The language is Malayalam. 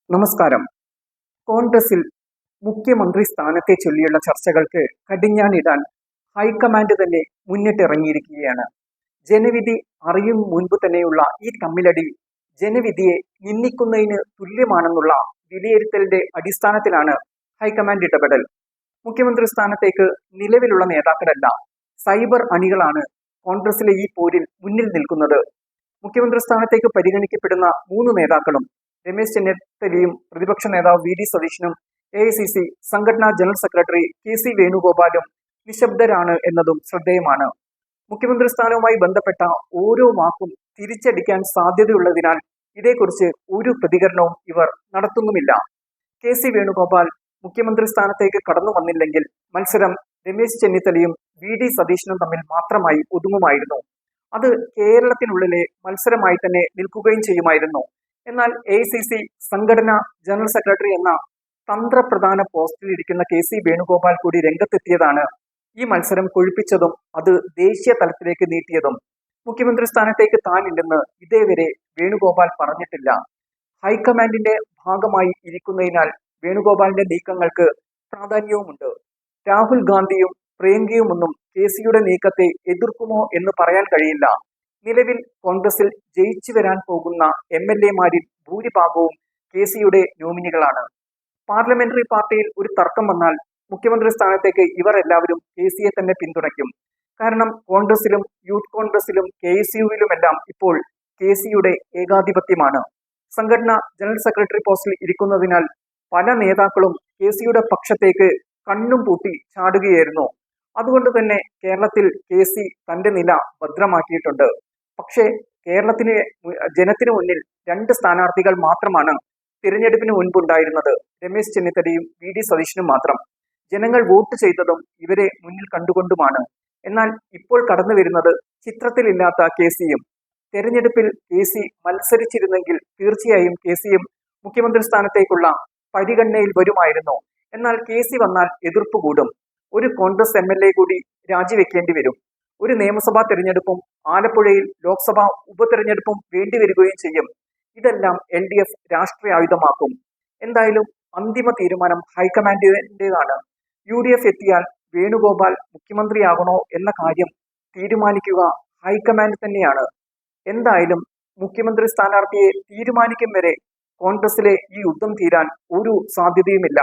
നമസ്കാരം. കോൺഗ്രസിൽ മുഖ്യമന്ത്രി സ്ഥാനത്തെ ചൊല്ലിയുള്ള ചർച്ചകൾക്ക് കടിഞ്ഞാണിടാൻ ഹൈക്കമാൻഡ് തന്നെ മുന്നിട്ടിറങ്ങിയിരിക്കുകയാണ്. ജനവിധി അറിയും മുൻപ് തന്നെയുള്ള ഈ തമ്മിലടി ജനവിധിയെ നിന്ദിക്കുന്നതിന് തുല്യമാണെന്നുള്ള വിലയിരുത്തലിന്റെ അടിസ്ഥാനത്തിലാണ് ഹൈക്കമാൻഡ് ഇടപെടൽ. മുഖ്യമന്ത്രി സ്ഥാനത്തേക്ക് നിലവിലുള്ള നേതാക്കളല്ല, സൈബർ അണികളാണ് കോൺഗ്രസിലെ ഈ പോരിൽ മുന്നിൽ നിൽക്കുന്നത്. മുഖ്യമന്ത്രി സ്ഥാനത്തേക്ക് പരിഗണിക്കപ്പെടുന്ന 3 നേതാക്കളും രമേശ് ചെന്നിത്തലയും പ്രതിപക്ഷ നേതാവ് വി ഡി സതീശനും AICC സംഘടനാ ജനറൽ സെക്രട്ടറി KC വേണുഗോപാലും നിശബ്ദരാണ് എന്നതും ശ്രദ്ധേയമാണ്. മുഖ്യമന്ത്രി സ്ഥാനവുമായി ബന്ധപ്പെട്ട ഓരോ വാക്കും തിരിച്ചടിക്കാൻ സാധ്യതയുള്ളതിനാൽ ഇതേക്കുറിച്ച് ഒരു പ്രതികരണവും ഇവർ നടത്തുന്നുമില്ല. KC വേണുഗോപാൽ മുഖ്യമന്ത്രി സ്ഥാനത്തേക്ക് കടന്നു വന്നില്ലെങ്കിൽ മത്സരം രമേശ് ചെന്നിത്തലയും വി ഡി സതീശനും തമ്മിൽ മാത്രമായി ഒതുങ്ങുമായിരുന്നു. അത് കേരളത്തിനുള്ളിലെ മത്സരമായി തന്നെ നിൽക്കുകയും ചെയ്യുമായിരുന്നു. എന്നാൽ AICC സംഘടനാ ജനറൽ സെക്രട്ടറി എന്ന തന്ത്രപ്രധാന പോസ്റ്റിൽ ഇരിക്കുന്ന KC വേണുഗോപാൽ കൂടി രംഗത്തെത്തിയതാണ് ഈ മത്സരം കൊഴുപ്പിച്ചതും അത് ദേശീയ തലത്തിലേക്ക് നീട്ടിയതും. മുഖ്യമന്ത്രി സ്ഥാനത്തേക്ക് താനില്ലെന്ന് ഇതേവരെ വേണുഗോപാൽ പറഞ്ഞിട്ടില്ല. ഹൈക്കമാൻഡിന്റെ ഭാഗമായി ഇരിക്കുന്നതിനാൽ വേണുഗോപാലിന്റെ നീക്കങ്ങൾക്ക് പ്രാധാന്യവുമുണ്ട്. രാഹുൽ ഗാന്ധിയും പ്രിയങ്കയുമൊന്നും KCയുടെ നീക്കത്തെ എതിർക്കുമോ എന്ന് പറയാൻ കഴിയില്ല. നിലവിൽ കോൺഗ്രസിൽ ജയിച്ചു വരാൻ പോകുന്ന MLA-മാരിൽ ഭൂരിഭാഗവും KCയുടെ നോമിനികളാണ്. പാർലമെന്ററി പാർട്ടിയിൽ ഒരു തർക്കം വന്നാൽ മുഖ്യമന്ത്രി സ്ഥാനത്തേക്ക് ഇവർ എല്ലാവരും KCയെ തന്നെ പിന്തുണയ്ക്കും. കാരണം കോൺഗ്രസിലും യൂത്ത് കോൺഗ്രസിലും KSUവിലുമെല്ലാം ഇപ്പോൾ KCയുടെ ഏകാധിപത്യമാണ്. സംഘടന ജനറൽ സെക്രട്ടറി പോസ്റ്റിൽ ഇരിക്കുന്നതിനാൽ പല നേതാക്കളും KCയുടെ പക്ഷത്തേക്ക് കണ്ണും പൂട്ടി ചാടുകയായിരുന്നു. അതുകൊണ്ട് തന്നെ കേരളത്തിൽ KC തന്റെ നില ഭദ്രമാക്കിയിട്ടുണ്ട്. പക്ഷേ കേരളത്തിന് ജനത്തിനു മുന്നിൽ 2 സ്ഥാനാർത്ഥികൾ മാത്രമാണ് തിരഞ്ഞെടുപ്പിന് മുൻപുണ്ടായിരുന്നത്, രമേശ് ചെന്നിത്തലയും വി ഡി സതീശനും മാത്രം. ജനങ്ങൾ വോട്ട് ചെയ്തതും ഇവരെ മുന്നിൽ കണ്ടുകൊണ്ടുമാണ്. എന്നാൽ ഇപ്പോൾ കടന്നു വരുന്നത് ചിത്രത്തിലില്ലാത്ത KCയും. തെരഞ്ഞെടുപ്പിൽ KC മത്സരിച്ചിരുന്നെങ്കിൽ തീർച്ചയായും KCയും മുഖ്യമന്ത്രി സ്ഥാനത്തേക്കുള്ള പരിഗണനയിൽ വരുമായിരുന്നു. എന്നാൽ KC വന്നാൽ എതിർപ്പ് കൂടും. ഒരു കോൺഗ്രസ് MLA കൂടി രാജിവെക്കേണ്ടി വരും. ഒരു നിയമസഭാ തെരഞ്ഞെടുപ്പും ആലപ്പുഴയിൽ ലോക്സഭാ ഉപതെരഞ്ഞെടുപ്പും വേണ്ടിവരികയും ചെയ്യും. ഇതെല്ലാം LDF രാഷ്ട്രീയ ആയുധമാക്കും. എന്തായാലും അന്തിമ തീരുമാനം ഹൈക്കമാൻഡിന്റേതാണ്. UDF എത്തിയാൽ വേണുഗോപാൽ മുഖ്യമന്ത്രിയാകണോ എന്ന കാര്യം തീരുമാനിക്കുക ഹൈക്കമാൻഡ് തന്നെയാണ്. എന്തായാലും മുഖ്യമന്ത്രി സ്ഥാനാർത്ഥിയെ തീരുമാനിക്കും വരെ കോൺഗ്രസിലെ ഈ യുദ്ധം തീരാൻ ഒരു സാധ്യതയുമില്ല.